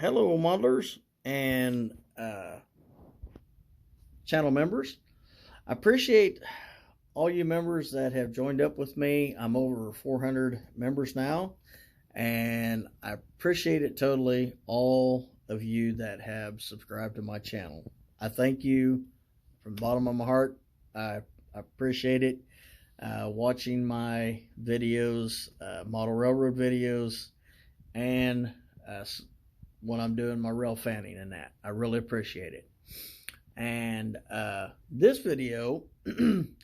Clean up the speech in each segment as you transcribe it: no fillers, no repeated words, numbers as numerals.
Hello, modelers and channel members. I appreciate all you members that have joined up with me. I'm over 400 members now, and I appreciate it totally, all of you that have subscribed to my channel. I thank you from the bottom of my heart. I appreciate it. Watching my videos, model railroad videos, and when I'm doing my rail fanning and that. I really appreciate it. And this video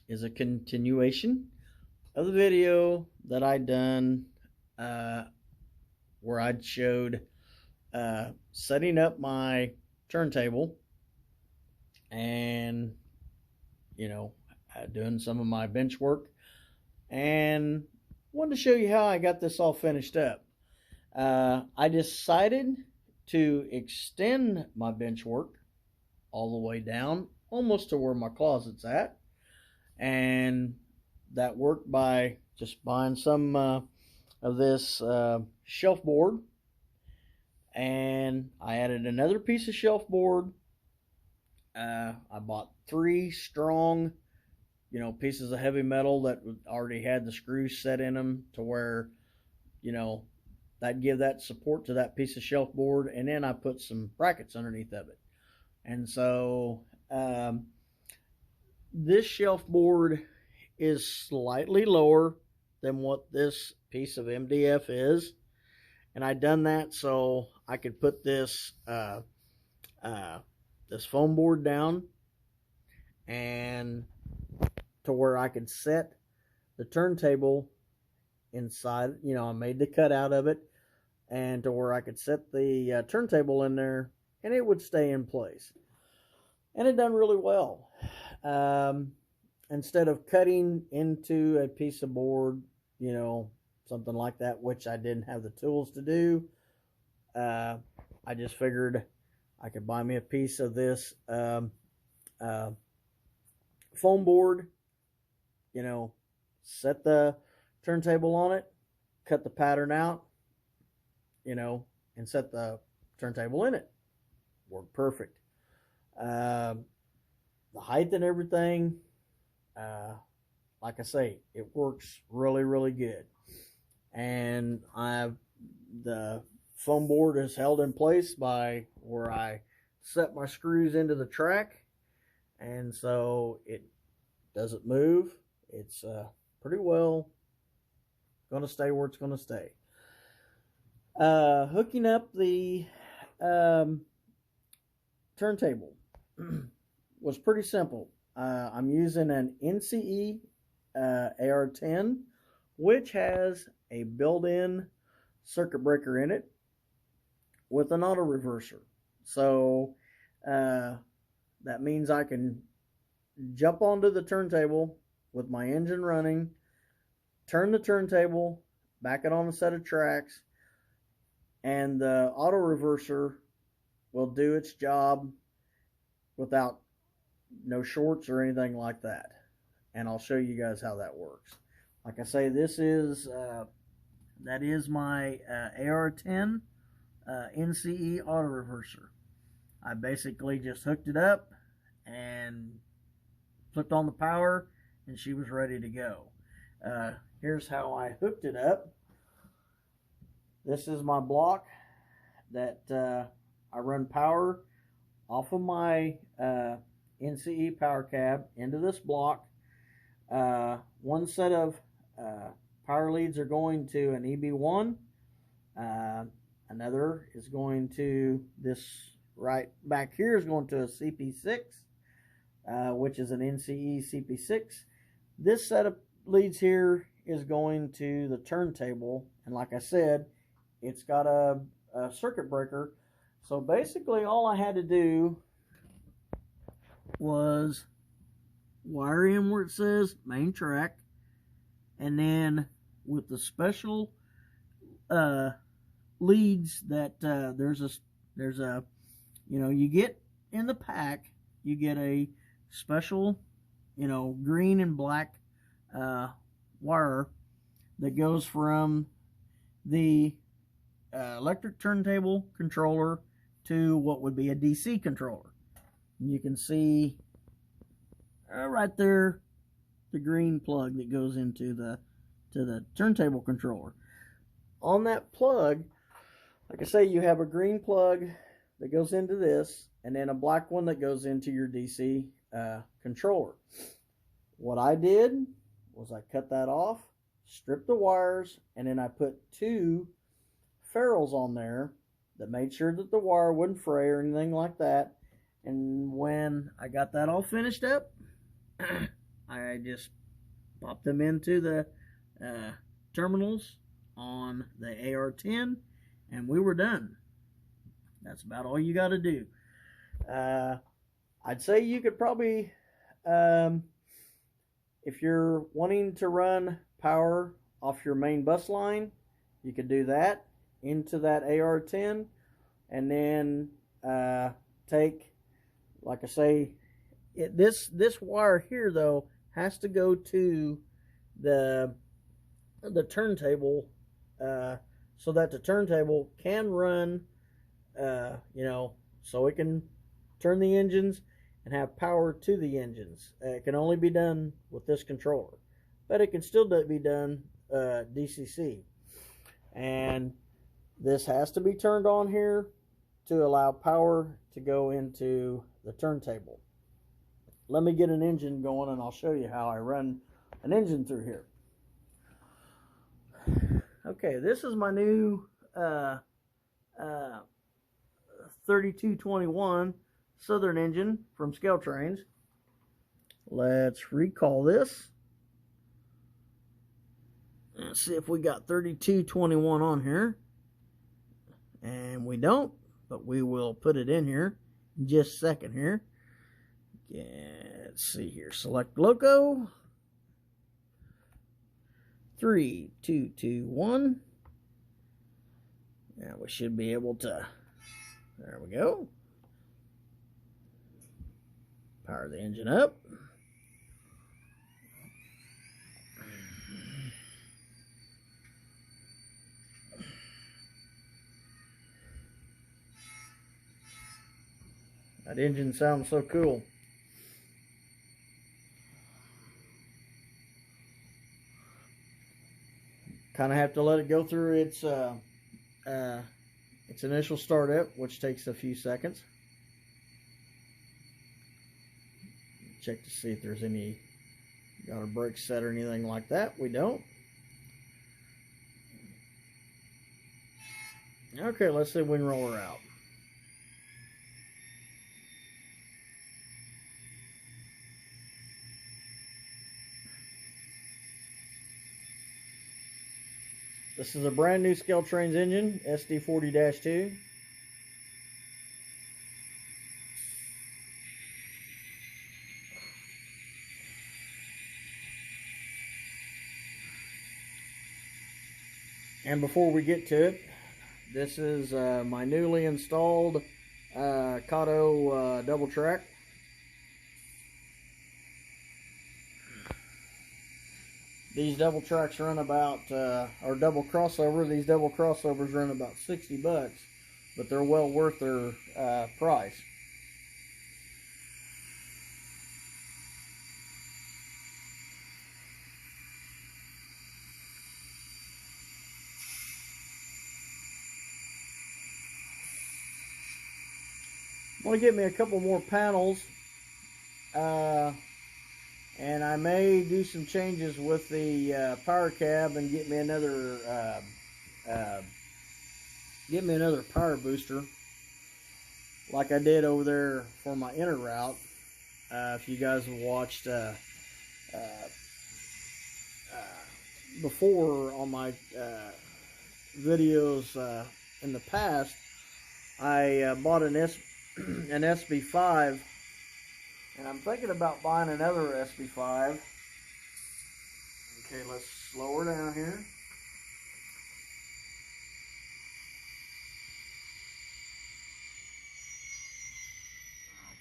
is a continuation of the video that I done where I showed setting up my turntable and doing some of my bench work, and wanted to show you how I got this all finished up. I decided to extend my bench work all the way down almost to where my closet's at, and that worked by just buying some of this shelf board, and I added another piece of shelf board. I bought 3 strong pieces of heavy metal that already had the screws set in them to where that'd give that support to that piece of shelf board, and then I put some brackets underneath of it. And so this shelf board is slightly lower than what this piece of MDF is, and I done that so I could put this this foam board down, and to where I could set the turntable inside. I made the cutout of it, and to where I could set the turntable in there, and it would stay in place. And it done really well. Instead of cutting into a piece of board, something like that, which I didn't have the tools to do, I just figured I could buy me a piece of this foam board, set the turntable on it, cut the pattern out, and set the turntable in it. Worked perfect. The height and everything, like I say, it works really, really good. And the foam board is held in place by where I set my screws into the track, and so it doesn't move. It's pretty well going to stay where it's going to stay. Hooking up the turntable was pretty simple. I'm using an NCE AR10, which has a built-in circuit breaker in it with an auto reverser. So that means I can jump onto the turntable with my engine running, turn the turntable, back it on a set of tracks, and the auto reverser will do its job without no shorts or anything like that. And I'll show you guys how that works. Like I say, this is that is my AR10 NCE auto reverser. I basically just hooked it up and flipped on the power, and she was ready to go. Here's how I hooked it up. This is my block that I run power off of my NCE power cab into this block. One set of power leads are going to an EB1. Another is going to this right back here is going to a CP6, which is an NCE CP6. This set of leads here is going to the turntable, and like I said, it's got a circuit breaker. So basically all I had to do was wire in where it says main track, and then with the special leads that there's a you get in the pack, you get a special green and black wire that goes from the electric turntable controller to what would be a DC controller. You can see right there the green plug that goes into the turntable controller. On that plug, like I say, you have a green plug that goes into this, and then a black one that goes into your DC controller. What I did was I cut that off, stripped the wires, and then I put 2 ferrules on there that made sure that the wire wouldn't fray or anything like that. And when I got that all finished up, I just popped them into the terminals on the AR10, and we were done. That's about all you got to do. I'd say you could probably, if you're wanting to run power off your main bus line, you could do that into that AR10, and then take, like I say, this wire here though has to go to the turntable, so that the turntable can run, so it can turn the engines and have power to the engines. It can only be done with this controller, but it can still be done DCC. And this has to be turned on here to allow power to go into the turntable. Let me get an engine going and I'll show you how I run an engine through here. Okay, this is my new 3221 Southern engine from Scale Trains. Let's recall this. Let's see if we got 3221 on here. And we don't, but we will put it in here in just a second here. Yeah, let's see here. Select Loco. 3, 2, 2, 1. Now we should be able to, there we go. Power the engine up. That engine sounds so cool. Kind of have to let it go through its initial startup, which takes a few seconds. Check to see if there's any got a brake set or anything like that. We don't. Okay, let's see if we can roll her out. This is a brand new Scale Trains engine, SD40-2. And before we get to it, this is my newly installed Kato double track. These double tracks run about, or double crossover, these double crossovers run about $60, but they're well worth their price. I'm going to get me a couple more panels, and I may do some changes with the power cab and get me another power booster, like I did over there for my inner route. If you guys have watched before on my videos in the past, I bought an SB5, and I'm thinking about buying another SB5. Okay, let's slow her down here.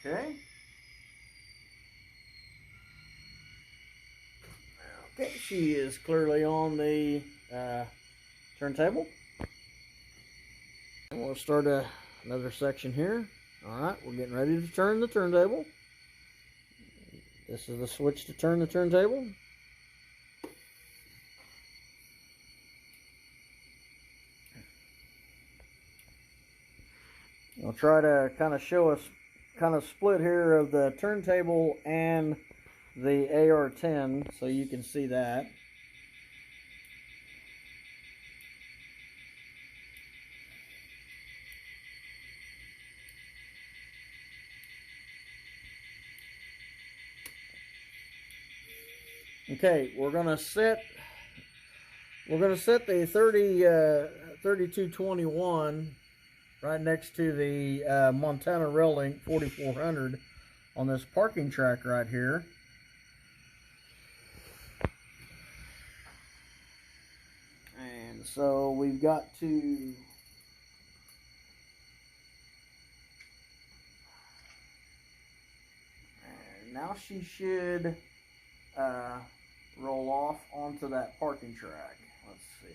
Okay. Okay, she is clearly on the turntable. And we'll start another section here. Alright, we're getting ready to turn the turntable. This is the switch to turn the turntable. I'll try to kind of show us kind of split here of the turntable and the AR10 so you can see that. Okay, we're gonna set the 3221 right next to the Montana Railink 4400 on this parking track right here. And so we've got to, and now she should roll off onto that parking track. Let's see.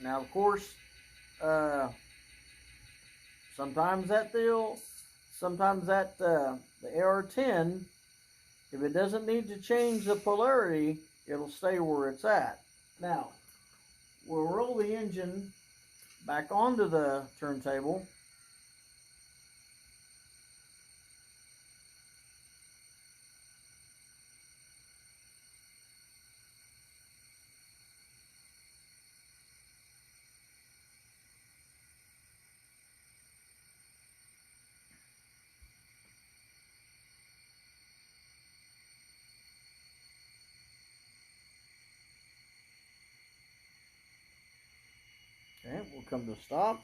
Now, of course, sometimes the AR10, if it doesn't need to change the polarity, it'll stay where it's at. Now, we'll roll the engine back onto the turntable. Okay, we'll come to a stop.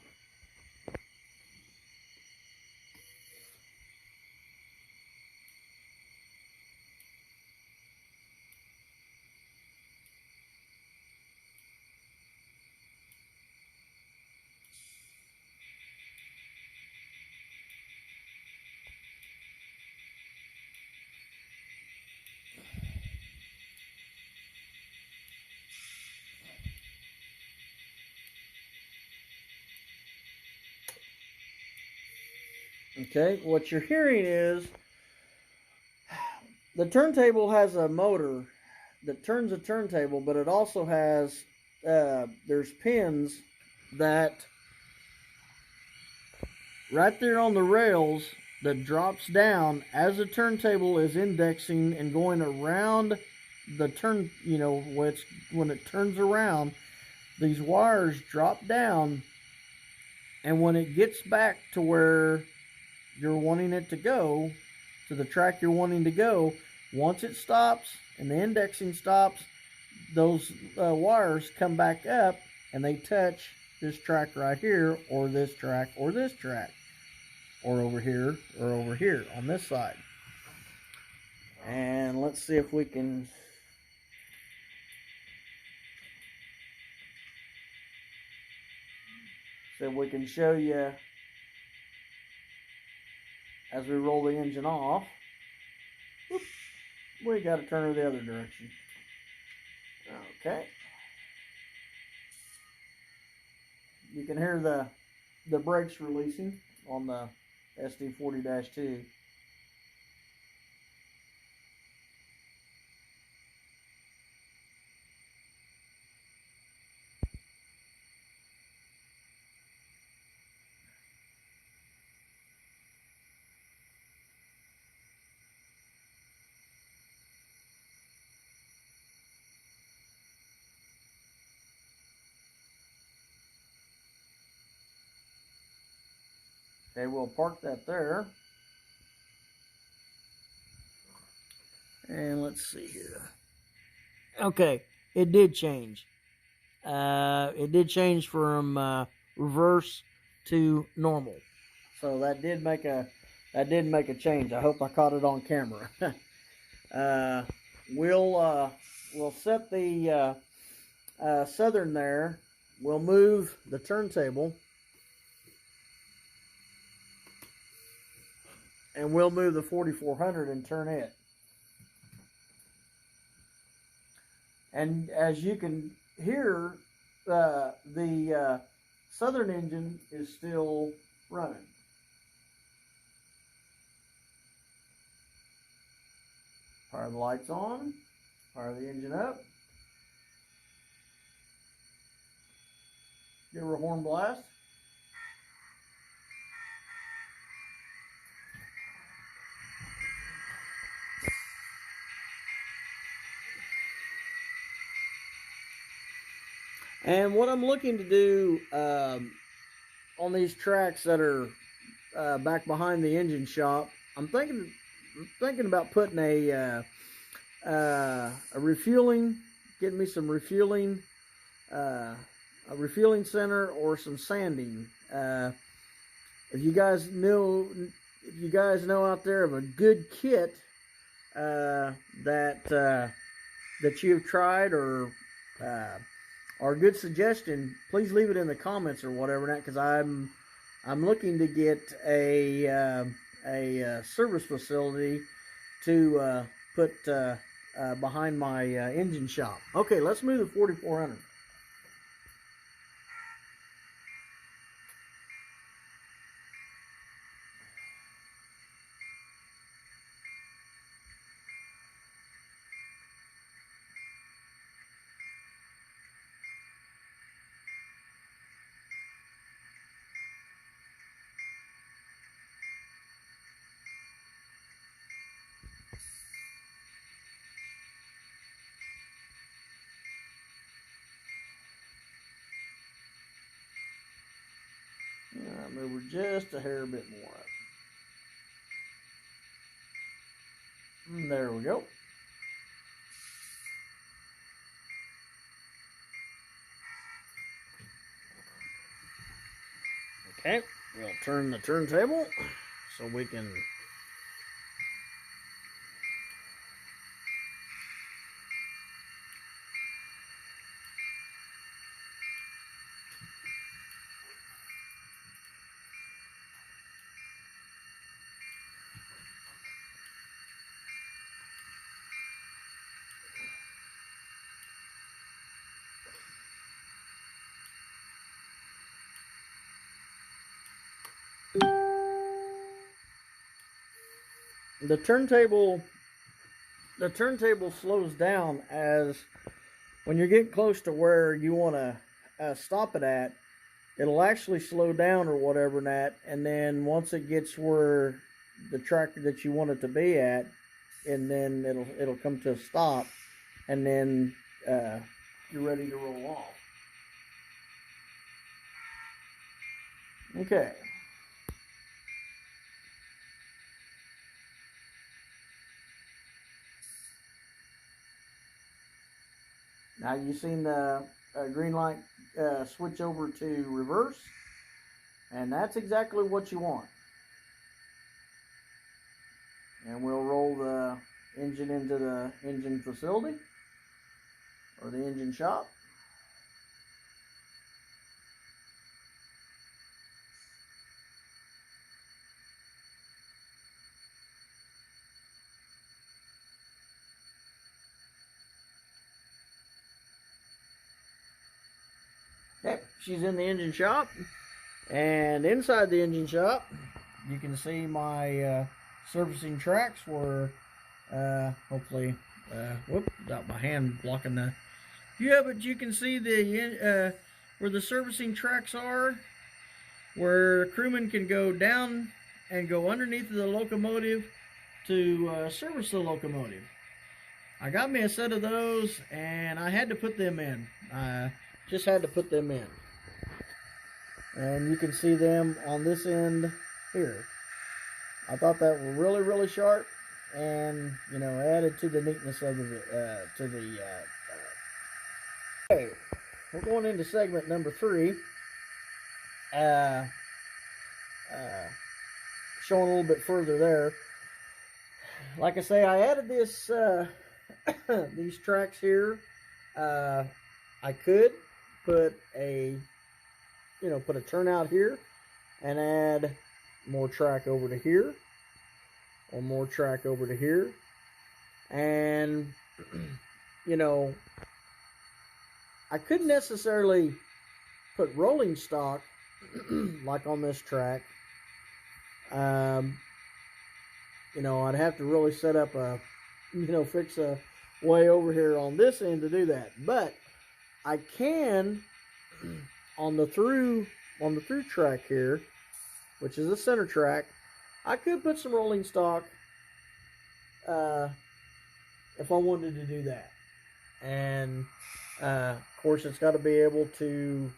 Okay, what you're hearing is the turntable has a motor that turns a turntable, but it also has, there's pins that right there on the rails that drops down as the turntable is indexing and going around the turn, you know, when it turns around, these wires drop down, and when it gets back to where you're wanting it to go, to the track you're wanting to go, once it stops and the indexing stops, those wires come back up and they touch this track right here, or this track, or this track, or over here on this side. And let's see if we can show you as we roll the engine off. Whoop, we got to turn her the other direction. Okay. You can hear the brakes releasing on the SD40-2. Okay, we'll park that there. And let's see here. Okay, it did change. It did change from reverse to normal. So that did make a change. I hope I caught it on camera. We'll set the southern there. We'll move the turntable, and we'll move the 4400 and turn it. And as you can hear, the southern engine is still running. Power the lights on, fire the engine up. Give her a horn blast. And what I'm looking to do on these tracks that are back behind the engine shop, I'm thinking about putting a refueling, getting me some refueling, a refueling center or some sanding. If you guys know out there of a good kit that you've tried or a good suggestion, please leave it in the comments or whatever, because I'm looking to get a service facility to put behind my engine shop. Okay, let's move the 4400. Move her just a hair bit more up. And there we go. Okay, we'll turn the turntable so we can the turntable slows down as when you're getting close to where you want to stop it at. It'll actually slow down or whatever, and then once it gets where the track that you want it to be at, and then it'll come to a stop, and then you're ready to roll off. Okay. Now you've seen the green light switch over to reverse, and that's exactly what you want. And we'll roll the engine into the engine facility or the engine shop. Okay, she's in the engine shop, and inside the engine shop you can see my servicing tracks where hopefully whoop, got my hand blocking the but you can see the where the servicing tracks are, where crewmen can go down and go underneath the locomotive to service the locomotive. I got me a set of those, and I had to put them in. Just had to put them in. And you can see them on this end here. I thought that were really, really sharp, and added to the neatness of Okay, we're going into segment number 3. Showing a little bit further there. Like I say, I added this these tracks here. I could put a turnout here and add more track over to here, or more track over to here, and I couldn't necessarily put rolling stock like on this track. I'd have to really set up fix a way over here on this end to do that. But I can on the through track here, which is the center track. I could put some rolling stock if I wanted to do that. And of course, it's got to be able to,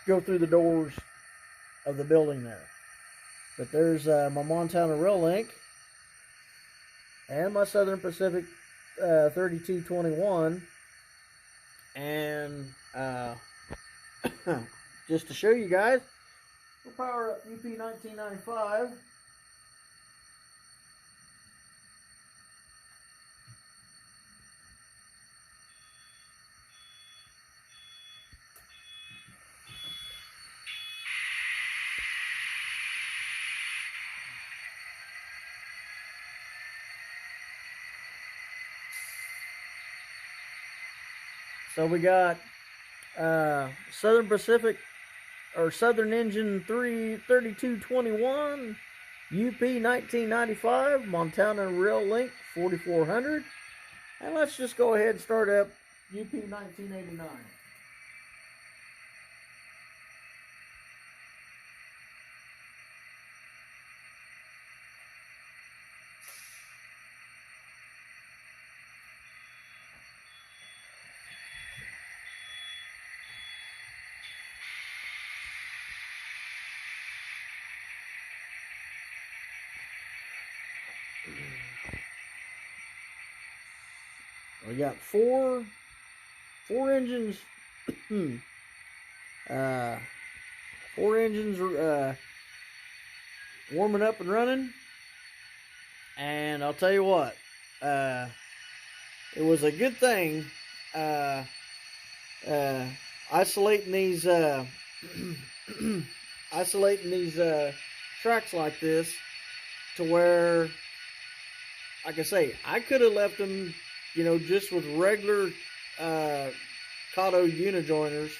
go through the doors of the building there. But there's my Montana Rail Link and my Southern Pacific 3221. And just to show you guys, we'll power up UP 1995. So we got Southern Pacific, or Southern Engine 3221, UP 1995, Montana Rail Link 4400. And let's just go ahead and start up UP 1989. We got four engines, warming up and running. And I'll tell you what, it was a good thing isolating these tracks like this, to where, like I say, I could have left them, just with regular Kato unijoiners.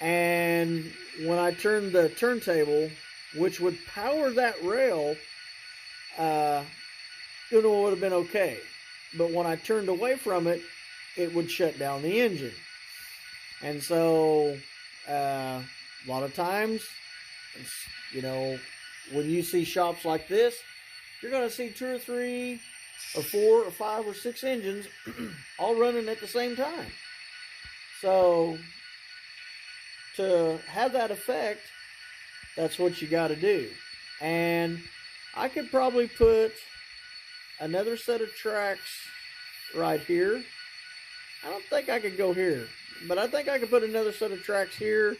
And when I turned the turntable, which would power that rail, it would have been okay. But when I turned away from it, it would shut down the engine. And so, a lot of times, when you see shops like this, you're going to see 2 or 3 or 4 or 5 or 6 engines all running at the same time. So, to have that effect, that's what you got to do. And I could probably put another set of tracks right here. I don't think I could go here, but I think I could put another set of tracks here.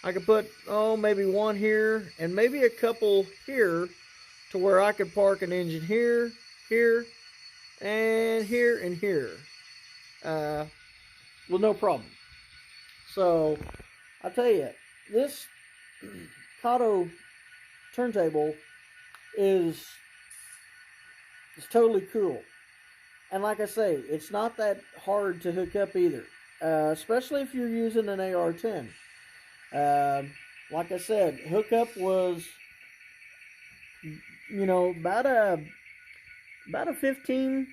I could put, maybe one here, and maybe a couple here, to where I could park an engine here, here, and here, and here, with no problem. So, I'll tell you, this Kato turntable is totally cool. And like I say, it's not that hard to hook up either, especially if you're using an AR-10. Like I said, hookup was, about a 10-15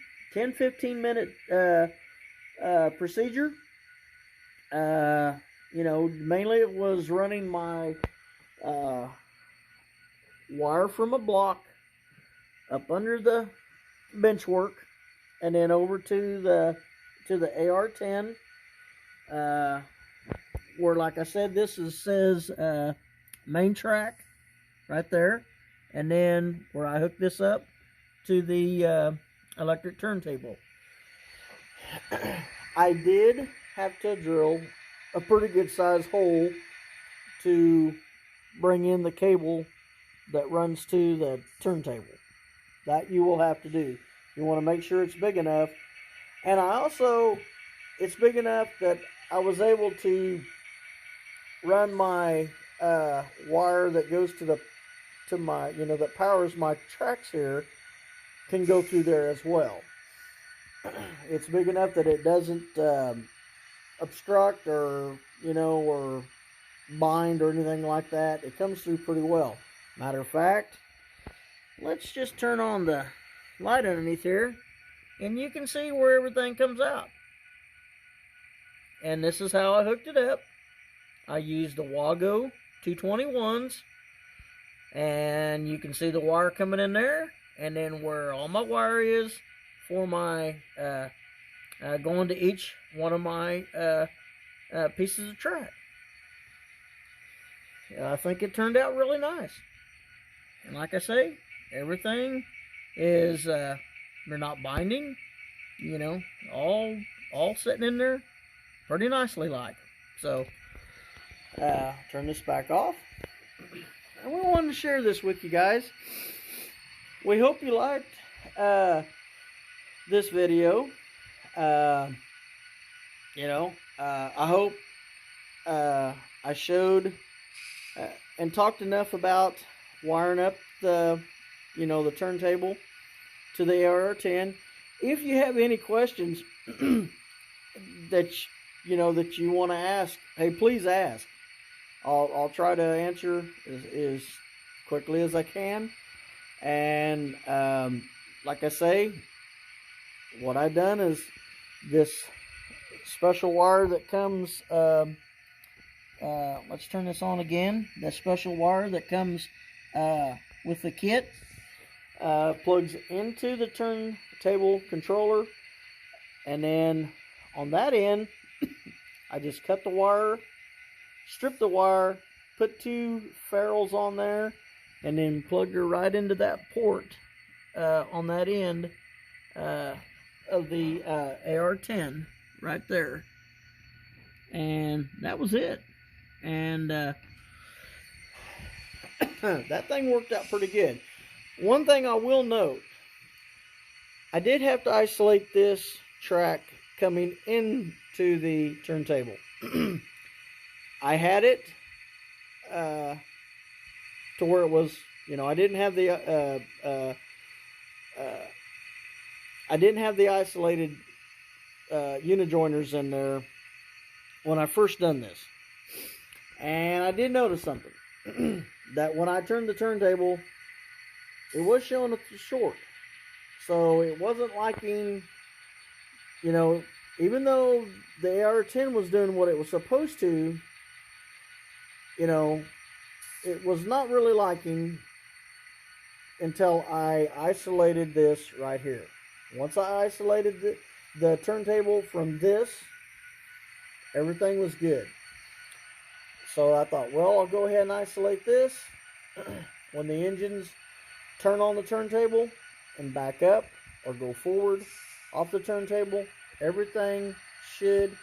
minute procedure. Mainly it was running my wire from a block up under the benchwork, and then over to the AR-10, where, like I said, this says main track right there, and then where I hook this up to the electric turntable. I did have to drill a pretty good sized hole to bring in the cable that runs to the turntable. That you will have to do. You want to make sure it's big enough. And it's big enough that I was able to run my wire that goes to my, that powers my tracks here, can go through there as well. It's big enough that it doesn't obstruct or bind or anything like that. It comes through pretty well. Matter of fact, let's just turn on the light underneath here, and you can see where everything comes out. And this is how I hooked it up. I used the Wago 221s, and you can see the wire coming in there, and then where all my wire is for my going to each one of my pieces of track. I think it turned out really nice. And like I say, everything is they're not binding, all sitting in there pretty nicely like. So turn this back off. And we wanted to share this with you guys. We hope you liked this video. I hope I showed and talked enough about wiring up the turntable to the AR10. If you have any questions that you want to ask, hey, please ask. I'll try to answer as quickly as I can. And like I say, what I've done is this special wire that comes, let's turn this on again. That special wire that comes with the kit plugs into the turntable controller, and then on that end I just cut the wire, strip the wire, put 2 ferrules on there, and then plug her right into that port on that end of the AR10 right there. And that was it. And that thing worked out pretty good. One thing I will note, I did have to isolate this track coming into the turntable. I had it to where it was, I didn't have the isolated unijoiners in there when I first done this. And I did notice something. That when I turned the turntable, it was showing up short. So it wasn't liking, even though the AR10 was doing what it was supposed to, it was not really liking until I isolated this right here. Once I isolated the turntable from this, everything was good. So I thought, well, I'll go ahead and isolate this. When the engines turn on the turntable and back up or go forward off the turntable, everything should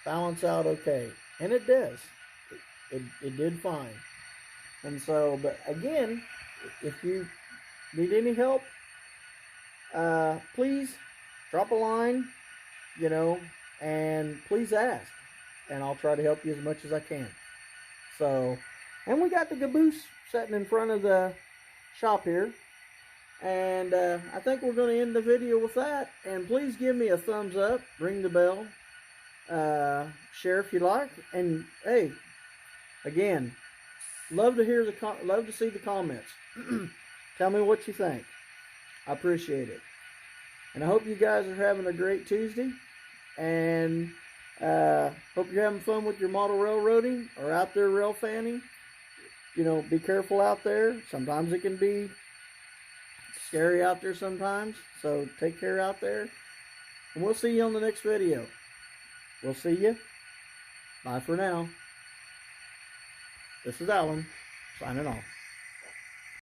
balance out okay. And it does. It did fine. And so, but again, if you need any help, please drop a line, and please ask. And I'll try to help you as much as I can. So, and we got the caboose sitting in front of the shop here. And I think we're going to end the video with that. And please give me a thumbs up, ring the bell, share if you like. And hey, again, love to see the comments. Tell me what you think. I appreciate it. And I hope you guys are having a great Tuesday. And hope you're having fun with your model railroading or out there rail fanning. Be careful out there. Sometimes it can be scary out there sometimes. So take care out there. And we'll see you on the next video. We'll see you. Bye for now. This is Alan, signing off.